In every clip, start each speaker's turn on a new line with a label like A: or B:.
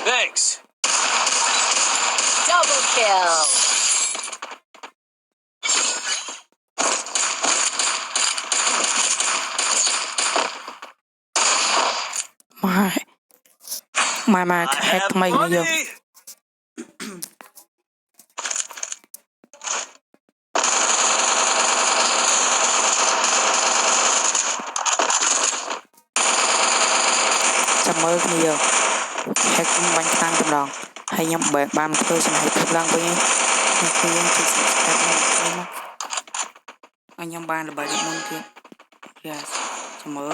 A: Thanks.
B: Double kill.
C: My hack mày bây giờ. Chăm mơ bây giờ. Hack bánh tăng tầm đòn. Hay nhắm bẹt 30 cơ xong hay thật lăng với em. Anh nhắm ban là bài được môn kia. Yes. Chăm mơ.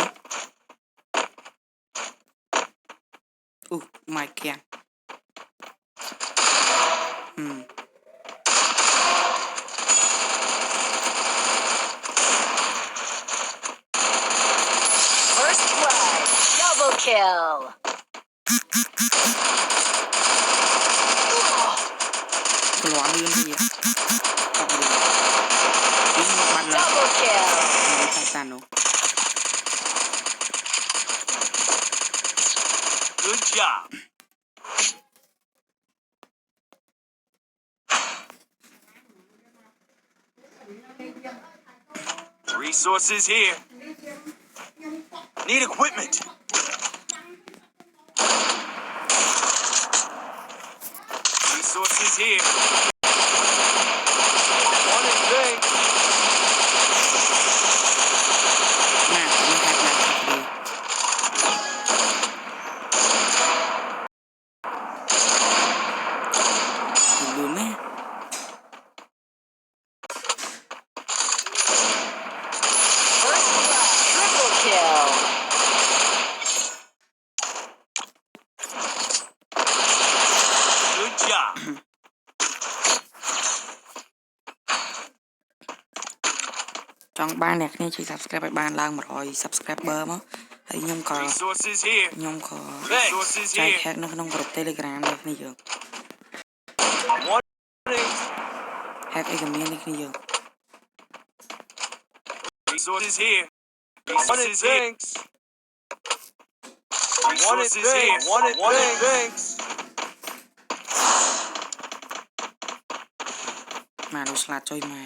C: My god.
B: First blood. Double kill.
C: Keluar đi gì ạ?
B: Double kill.
A: Good job. Resources here. Need equipment. Resources here. Wanted things.
B: First blood. Triple kill.
A: Good job.
C: Trong ban này nên chị subscribe ban lang 100 subscriber mà hay nhung có
A: Resources here. Resources
C: chạy
A: here.
C: hack nó không group Telegram được này giờ
A: Wanting.
C: hack cái game này giờ
A: Resources here. Resources here. Resources here. Wanted things.
C: mà nó slot chơi mà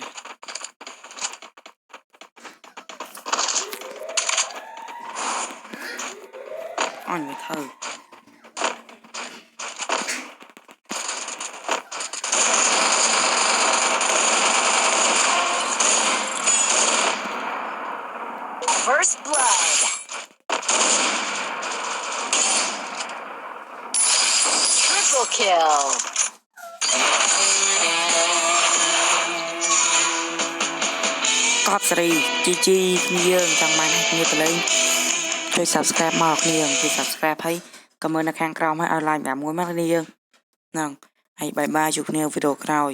C: ôi người thơ
B: First blood. Triple kill.
C: top 3 GG យើងចង់បានគ្នាទៅលេងជួយ subscribe មកគ្នាជួយ subscribe ហើយ comment នៅខាងក្រោមឲ្យ like 5មួយមកគ្នាយើងហ្នឹងហើយបាយបាយជួបគ្នាវីដេអូក្រោយ